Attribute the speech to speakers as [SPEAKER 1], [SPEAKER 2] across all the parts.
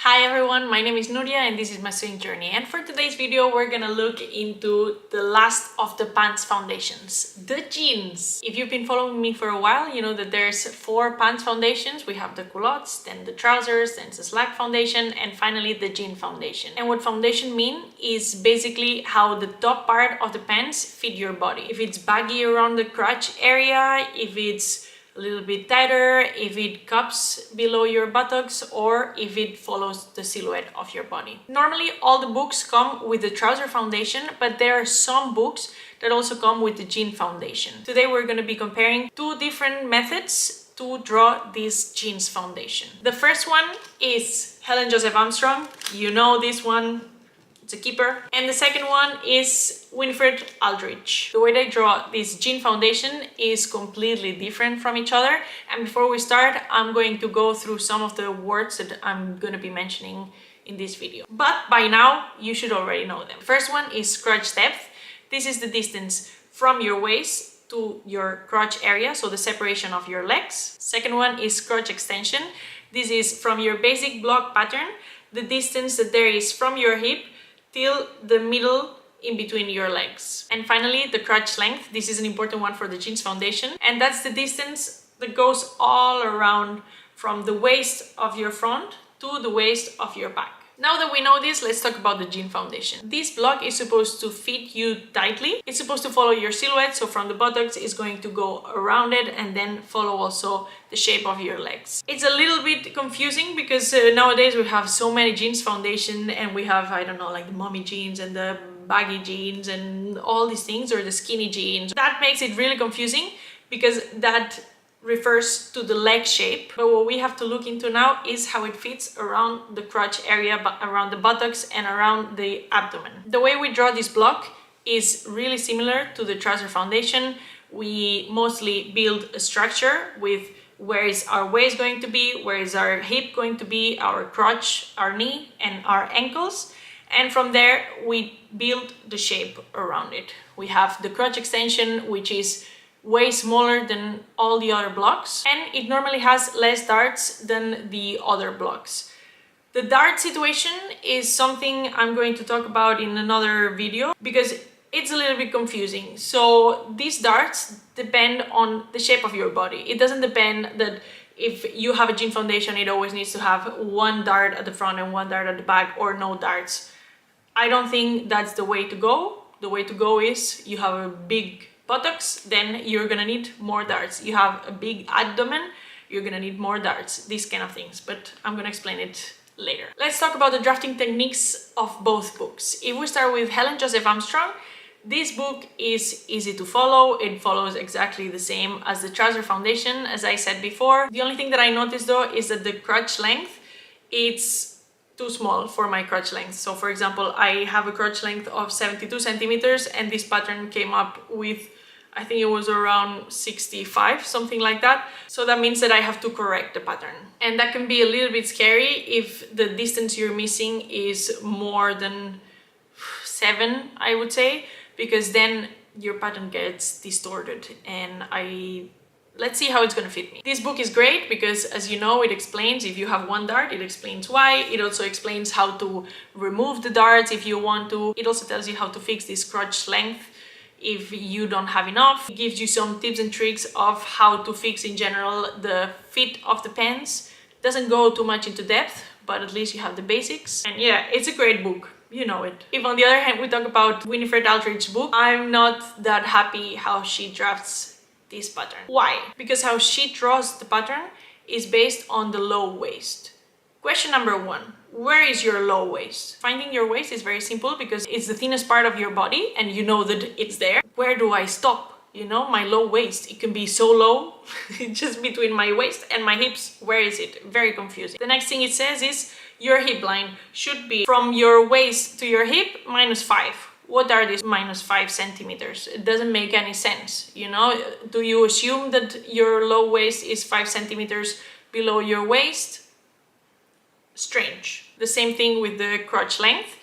[SPEAKER 1] Hi everyone, my name is Nuria and this is my sewing journey, and for today's video we're gonna look into the last of the pants foundations, the jeans. If you've been following me for a while, you know that there's 4 pants foundations. We have the culottes, then the trousers, then the slack foundation, and finally the jean foundation. And what foundation mean is basically how the top part of the pants fit your body. If it's baggy around the crotch area, if it's a little bit tighter, if it cups below your buttocks, or if it follows the silhouette of your body. Normally all the books come with the trouser foundation, but there are some books that also come with the jean foundation. Today we're going to be comparing 2 different methods to draw this jeans foundation. The first one is Helen Joseph-Armstrong. You know this one. It's a keeper. And the second one is Winifred, Aldrich. The way they draw this jean foundation is completely different from each other. And before we start, I'm going to go through some of the words that I'm going to be mentioning in this video. But by now, you should already know them. First one is crotch depth. This is the distance from your waist to your crotch area, so the separation of your legs. Second one is crotch extension. This is from your basic block pattern, the distance that there is from your hip till the middle in between your legs. And finally, the crotch length. This is an important one for the jeans foundation, and that's the distance that goes all around from the waist of your front to the waist of your back. Now that we know this, let's talk about the jean foundation. This block is supposed to fit you tightly. It's supposed to follow your silhouette, so from the buttocks it's going to go around it and then follow also the shape of your legs. It's a little bit confusing because nowadays we have so many jeans foundation, and we have, I don't know, like the mommy jeans and the baggy jeans and all these things, or the skinny jeans. That makes it really confusing because that refers to the leg shape, but what we have to look into now is how it fits around the crotch area, around the buttocks and around the abdomen. The way we draw this block is really similar to the trouser foundation. We mostly build a structure with where is our waist going to be, where is our hip going to be, our crotch, our knee and our ankles, and from there we build the shape around it. We have the crotch extension, which is way smaller than all the other blocks, and it normally has less darts than the other blocks. The dart situation is something I'm going to talk about in another video because it's a little bit confusing. So these darts depend on the shape of your body. It doesn't depend that if you have a jean foundation it always needs to have 1 dart at the front and 1 dart at the back, or no darts. I don't think that's the way to go. The way to go is you have a big buttocks, then you're gonna need more darts. You have a big abdomen, you're gonna need more darts, these kind of things, but I'm gonna explain it later. Let's talk about the drafting techniques of both books. If we start with Helen Joseph-Armstrong, this book is easy to follow. It follows exactly the same as the trouser foundation, as I said before. The only thing that I noticed though is that the crotch length, it's too small for my crotch length. So for example, I have a crotch length of 72 centimeters and this pattern came up with, I think it was around 65, something like that. So that means that I have to correct the pattern. And that can be a little bit scary if the distance you're missing is more than 7, I would say, because then your pattern gets distorted, and let's see how it's gonna fit me. This book is great because, as you know, it explains if you have 1 dart, it explains why. It also explains how to remove the darts if you want to. It also tells you how to fix this crotch length if you don't have enough. It gives you some tips and tricks of how to fix in general the fit of the pants. It doesn't go too much into depth, but at least you have the basics. And yeah, it's a great book. You know it. If on the other hand we talk about Winifred Aldrich's book, I'm not that happy how she drafts this pattern. Why? Because how she draws the pattern is based on the low waist. Question number 1. Where is your low waist? Finding your waist is very simple because it's the thinnest part of your body and you know that it's there. Where do I stop? You know, my low waist, it can be so low, just between my waist and my hips. Where is it? Very confusing. The next thing it says is your hip line should be from your waist to your hip -5. What are these -5 centimeters? It doesn't make any sense, you know? Do you assume that your low waist is 5 centimeters below your waist? Strange. The same thing with the crotch length.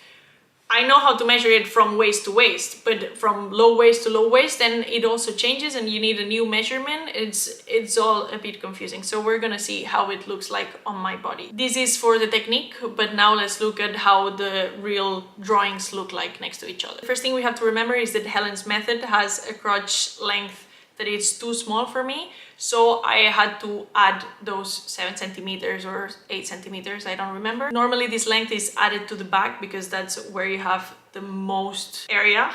[SPEAKER 1] I know how to measure it from waist to waist, but from low waist to low waist, then it also changes and you need a new measurement. It's all a bit confusing. So we're gonna see how it looks like on my body. This is for the technique, but now let's look at how the real drawings look like next to each other. The first thing we have to remember is that Helen's method has a crotch length that it's too small for me. So I had to add those 7 centimeters or 8 centimeters, I don't remember. Normally this length is added to the back because that's where you have the most area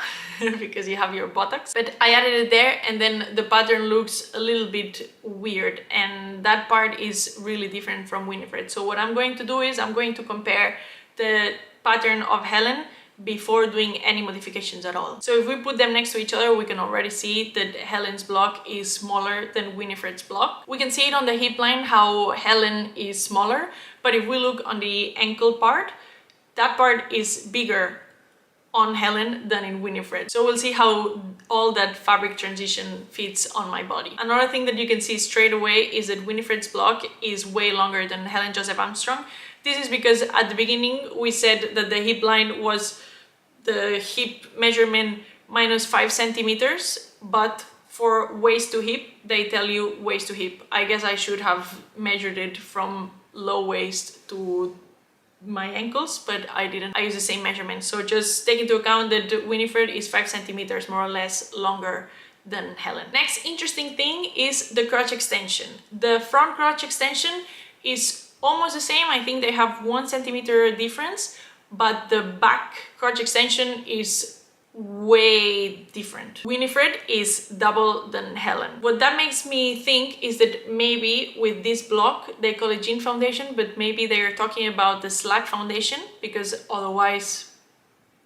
[SPEAKER 1] because you have your buttocks. But I added it there and then the pattern looks a little bit weird and that part is really different from Winifred. So what I'm going to do is I'm going to compare the pattern of Helen before doing any modifications at all. So if we put them next to each other, we can already see that Helen's block is smaller than Winifred's block. We can see it on the hip line how Helen is smaller, but if we look on the ankle part, that part is bigger on Helen than in Winifred. So we'll see how all that fabric transition fits on my body. Another thing that you can see straight away is that Winifred's block is way longer than Helen Joseph-Armstrong. This is because at the beginning we said that the hip line was the hip measurement minus 5 centimeters, but for waist to hip, they tell you waist to hip. I guess I should have measured it from low waist to my ankles, but I didn't. I use the same measurement. So just take into account that Winifred is 5 centimeters more or less longer than Helen. Next interesting thing is the crotch extension. The front crotch extension is almost the same. I think they have 1 centimeter difference, but the back crotch extension is way different. Winifred is double than Helen. What that makes me think is that maybe with this block, they call it jean foundation, but maybe they are talking about the slack foundation, because otherwise,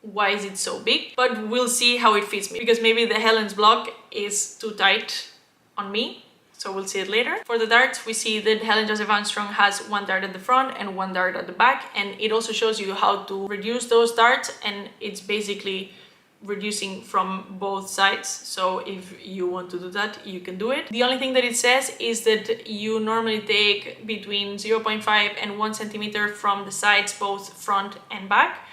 [SPEAKER 1] why is it so big? But we'll see how it fits me, because maybe the Helen's block is too tight on me. So we'll see it later. For the darts, we see that Helen Joseph-Armstrong has 1 dart at the front and 1 dart at the back, and it also shows you how to reduce those darts, and it's basically reducing from both sides. So if you want to do that, you can do it. The only thing that it says is that you normally take between 0.5 and 1 centimeter from the sides, both front and back.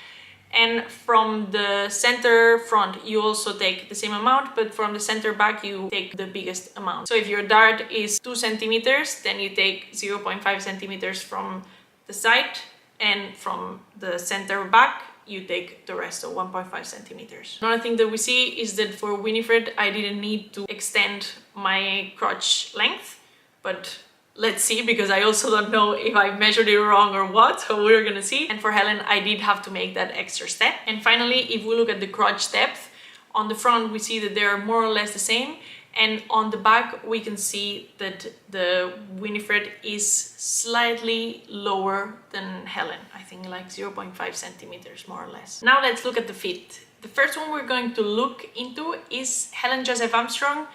[SPEAKER 1] And from the center front, you also take the same amount, but from the center back, you take the biggest amount. So if your dart is 2 centimeters, then you take 0.5 centimeters from the side, and from the center back, you take the rest, so 1.5 centimeters. Another thing that we see is that for Winifred, I didn't need to extend my crotch length, but let's see, because I also don't know if I measured it wrong or what, so we're gonna see. And for Helen, I did have to make that extra step. And finally, if we look at the crotch depth, on the front we see that they are more or less the same, and on the back we can see that the Winifred is slightly lower than Helen. I think like 0.5 centimeters more or less. Now let's look at the fit. The first one we're going to look into is Helen Joseph-Armstrong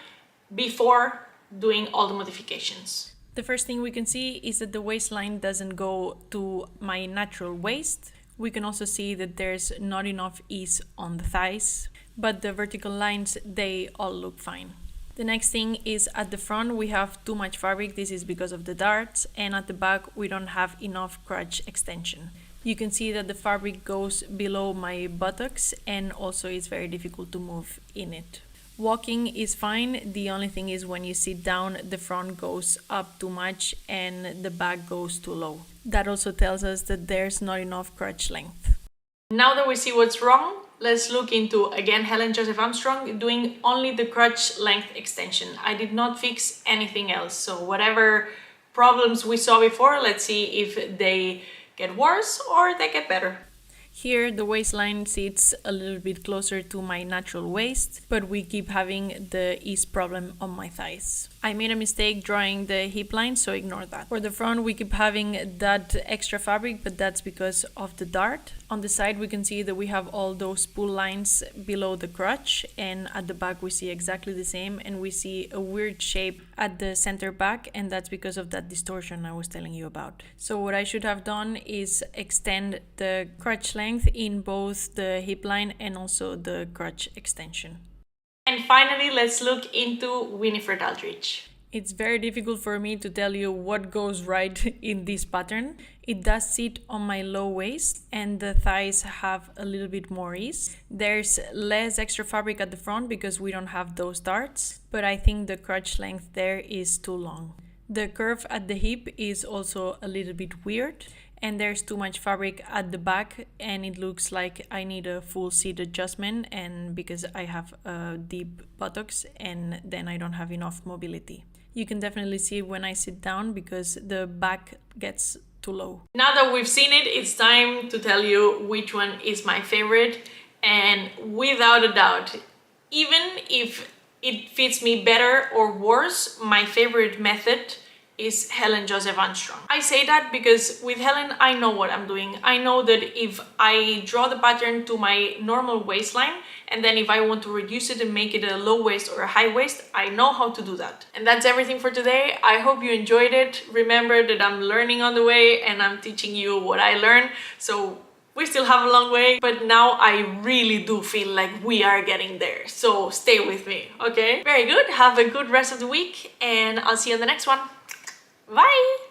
[SPEAKER 1] before doing all the modifications. The first thing we can see is that the waistline doesn't go to my natural waist. We can also see that there's not enough ease on the thighs, but the vertical lines, they all look fine. The next thing is at the front we have too much fabric. This is because of the darts, and at the back we don't have enough crotch extension. You can see that the fabric goes below my buttocks, and also it's very difficult to move in it. Walking is fine. The only thing is when you sit down, the front goes up too much and the back goes too low. That also tells us that there's not enough crotch length. Now that we see what's wrong, let's look into, again, Helen Joseph-Armstrong doing only the crotch length extension. I did not fix anything else. So whatever problems we saw before, let's see if they get worse or they get better. Here the waistline sits a little bit closer to my natural waist, but we keep having the ease problem on my thighs. I made a mistake drawing the hip line, so ignore that. For the front we keep having that extra fabric, but that's because of the dart. On the side we can see that we have all those pull lines below the crotch, and at the back we see exactly the same, and we see a weird shape at the center back, and that's because of that distortion I was telling you about. So what I should have done is extend the crotch length in both the hip line and also the crotch extension. And finally, let's look into Winifred Aldrich. It's very difficult for me to tell you what goes right in this pattern. It does sit on my low waist and the thighs have a little bit more ease. There's less extra fabric at the front because we don't have those darts, but I think the crotch length there is too long. The curve at the hip is also a little bit weird, and there's too much fabric at the back and it looks like I need a full seat adjustment, and because I have a deep buttocks and then I don't have enough mobility. You can definitely see when I sit down because the back gets too low. Now that we've seen it, it's time to tell you which one is my favorite, and without a doubt, even if it fits me better or worse, my favorite method is Helen Joseph-Armstrong. I say that because with Helen, I know what I'm doing. I know that if I draw the pattern to my normal waistline, and then if I want to reduce it and make it a low waist or a high waist, I know how to do that. And that's everything for today. I hope you enjoyed it. Remember that I'm learning on the way and I'm teaching you what I learned. So we still have a long way, but now I really do feel like we are getting there. So stay with me, okay? Very good. Have a good rest of the week and I'll see you on the next one. Bye!